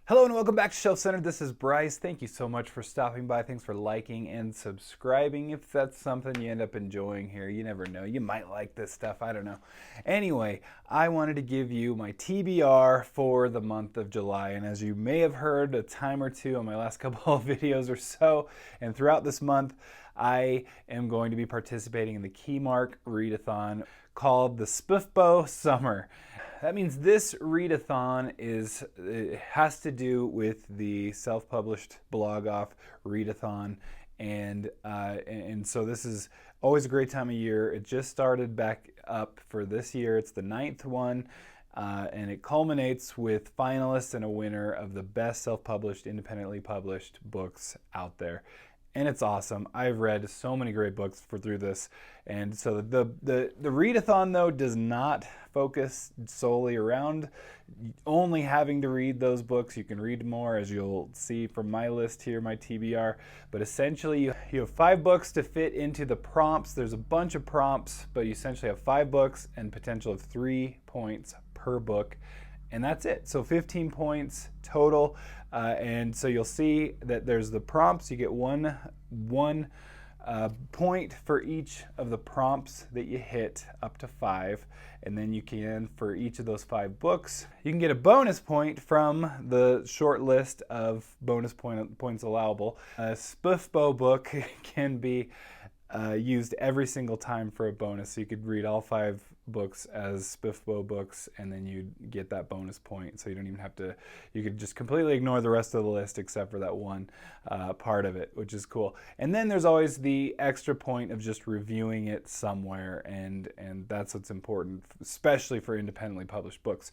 Hello and welcome back to Shelf Centered. This is Bryce. Thank you so much for stopping by. Thanks for liking and subscribing. If that's something you end up enjoying here, you never know. You might like this stuff. I don't know. Anyway, I wanted to give you my TBR for the month of July. And as you may have heard a time or two on my last couple of videos or so, and throughout this month, I am going to be participating in the Keymark Readathon called the SPFBO Summer. That means this readathon has to do with the self-published blog off Readathon, and so this is always a great time of year. It just started back up for this year. It's the 9th one, and it culminates with finalists and a winner of the best self-published, independently published books out there. And it's awesome. I've read so many great books through this. And so the readathon, though, does not focus solely around only having to read those books. You can read more, as you'll see from my list here, my TBR. But essentially, you have 5 books to fit into the prompts. There's a bunch of prompts, but you essentially have 5 books and potential of 3 points per book. And that's it. So 15 points total. And so you'll see that there's the prompts. You get one point for each of the prompts that you hit, up to 5. And then you can, for each of those 5 books, you can get a bonus point from the short list of bonus points allowable. A SPFBO book can be used every single time for a bonus. So you could read all 5 books as SPFBO books, and then you get that bonus point. So you don't even have to, you could just completely ignore the rest of the list except for that one part of it, which is cool. And then there's always the extra point of just reviewing it somewhere, and that's what's important, especially for independently published books.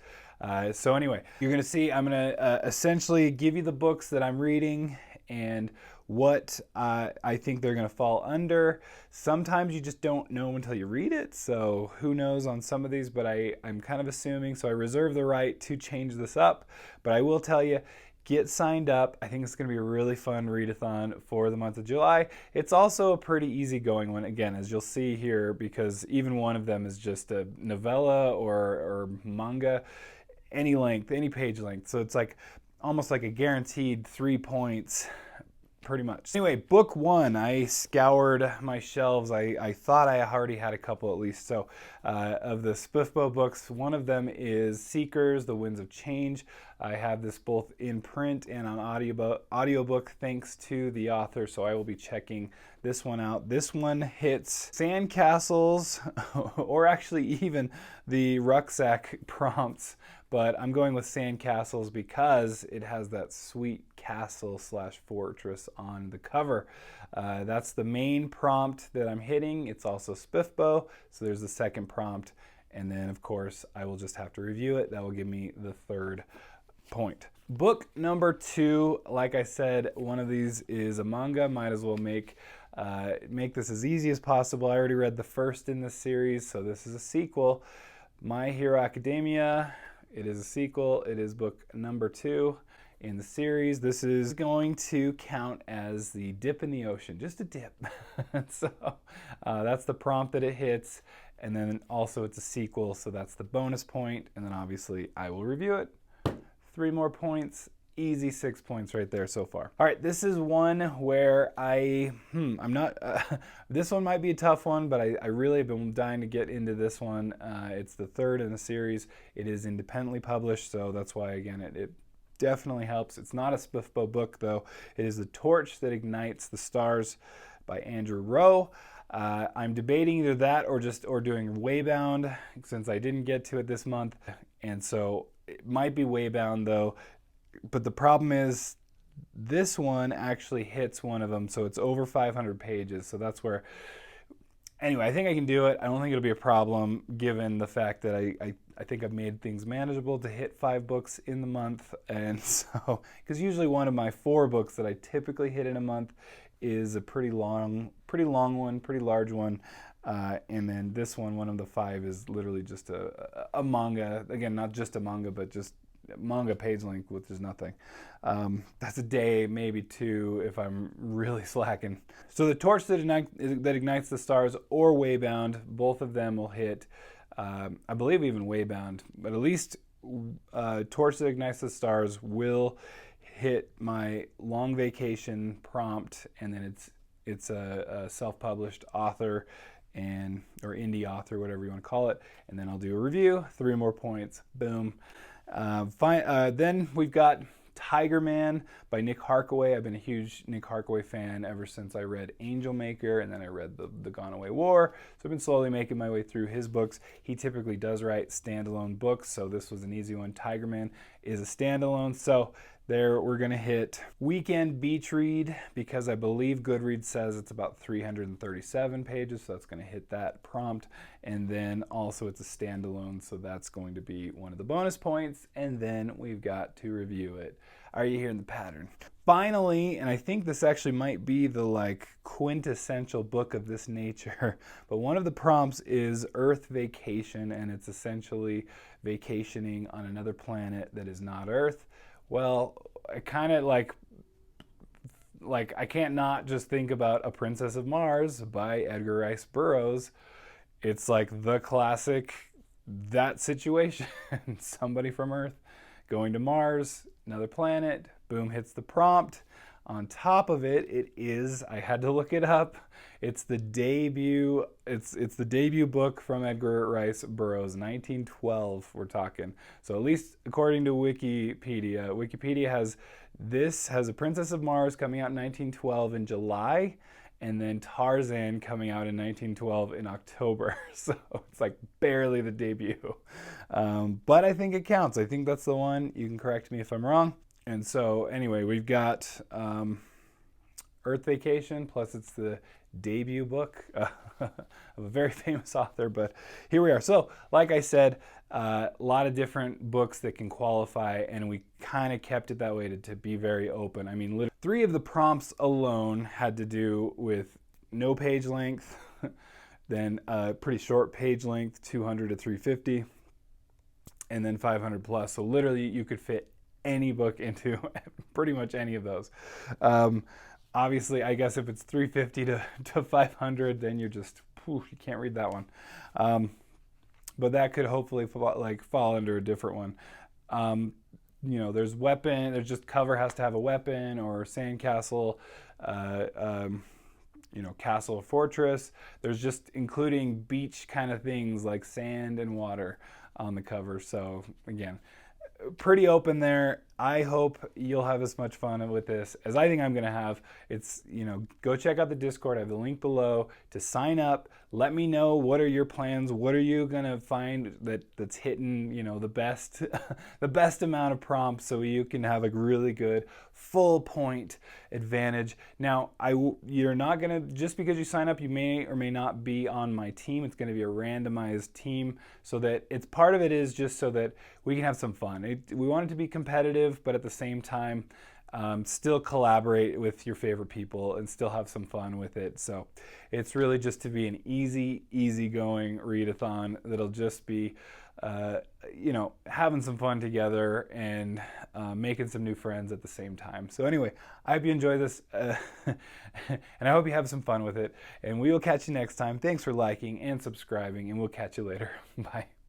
So anyway, you're going to see, I'm going to essentially give you the books that I'm reading and what I think they're going to fall under. Sometimes you just don't know until you read it, so who knows on some of these, but I'm kind of assuming, so I reserve the right to change this up. But I will tell you, get signed up. I think it's going to be a really fun readathon for the month of July. It's also a pretty easygoing one, again, as you'll see here, because even one of them is just a novella or manga, any length, any page length. So it's like almost like a guaranteed 3 points, pretty much. Anyway, book 1, I scoured my shelves. I thought I already had a couple at least. So of the SPFBO books, one of them is Seekers, The Winds of Change. I have this both in print and on audiobook thanks to the author, so I will be checking this one out. This one hits sandcastles or actually even the rucksack prompts, but I'm going with sandcastles because it has that sweet castle / fortress on the cover. That's the main prompt that I'm hitting. It's also SPFBO, so there's the second prompt, and then of course I will just have to review it. That will give me the 3rd point. Book number 2, like I said, one of these is a manga. Might as well make this as easy as possible. I already read the first in this series, so this is a sequel. My Hero Academia. It is a sequel. It is book number 2 in the series. This is going to count as the dip in the ocean, just a dip. So that's the prompt that it hits, and then also it's a sequel, so that's the bonus point, and then obviously I will review it. 3 more points, easy 6 points right there so far. All right, this is one where I'm not, this one might be a tough one, but I really have been dying to get into this one. It's the 3rd in the series. It is independently published, so that's why, again, it definitely helps. It's not a SPFBO book, though. It is The Torch That Ignites the Stars by Andrew Rowe. I'm debating either that or doing Waybound, since I didn't get to it this month, and so it might be Waybound, though. But the problem is this one actually hits one of them, so it's over 500 pages. So that's where, anyway, I think I can do it. I don't think it'll be a problem given the fact that I think I've made things manageable to hit 5 books in the month. And so, because usually one of my 4 books that I typically hit in a month is a pretty long one, pretty large one. And then this one of the 5 is literally just a manga. Again, not just a manga, but just manga page length, which is nothing. That's a day, maybe 2, if I'm really slacking. So The Torch That Ignites the Stars or Waybound, both of them will hit, I believe even Waybound, but at least Torch That Ignites the Stars will hit my long vacation prompt, and then it's a self-published author or indie author, whatever you want to call it, and then I'll do a review, 3 more points, boom. Then we've got Tiger Man by Nick Harkaway. I've been a huge Nick Harkaway fan ever since I read Angel Maker, and then I read the Gone Away War. So I've been slowly making my way through his books. He typically does write standalone books, so this was an easy one. Tiger Man is a standalone. So there we're going to hit weekend beach read, because I believe Goodreads says it's about 337 pages, so that's going to hit that prompt. And then also it's a standalone, so that's going to be one of the bonus points. And then we've got to review it. Are you hearing the pattern? Finally, and I think this actually might be the quintessential book of this nature, but one of the prompts is Earth Vacation, and it's essentially vacationing on another planet that is not Earth. Well, I kind of I can't not just think about A Princess of Mars by Edgar Rice Burroughs. It's like the classic, that situation. Somebody from Earth going to Mars, another planet, boom, hits the prompt. On top of it, it is, I had to look it up, it's the debut book from Edgar Rice Burroughs, 1912 we're talking. So at least according to Wikipedia has A Princess of Mars coming out in 1912 in July, and then Tarzan coming out in 1912 in October. So it's like barely the debut. But I think it counts. I think that's the one. You can correct me if I'm wrong. And so anyway, we've got Earth Vacation, plus it's the debut book of a very famous author, but here we are. So like I said, a lot of different books that can qualify, and we kind of kept it that way to be very open. I mean, literally 3 of the prompts alone had to do with no page length, then pretty short page length, 200 to 350, and then 500 plus. So literally you could fit any book into pretty much any of those. Obviously, I guess if it's 350 to 500, then you're just, you can't read that one. But that could hopefully fall under a different one. There's weapon, there's just cover has to have a weapon, or sandcastle, castle or fortress. There's just including beach kind of things like sand and water on the cover. So again, pretty open there. I hope you'll have as much fun with this as I think I'm going to have. It's, go check out the Discord. I have the link below to sign up. Let me know, what are your plans? What are you going to find that's hitting, the best the best amount of prompts, so you can have a really good full point advantage. Now, you're not going to, just because you sign up, you may or may not be on my team. It's going to be a randomized team, so that it's part of it is just so that we can have some fun. We want it to be competitive, but at the same time, still collaborate with your favorite people and still have some fun with it. So it's really just to be an easy-going readathon that'll just be, having some fun together and making some new friends at the same time. So anyway, I hope you enjoy this, and I hope you have some fun with it. And we will catch you next time. Thanks for liking and subscribing, and we'll catch you later. Bye.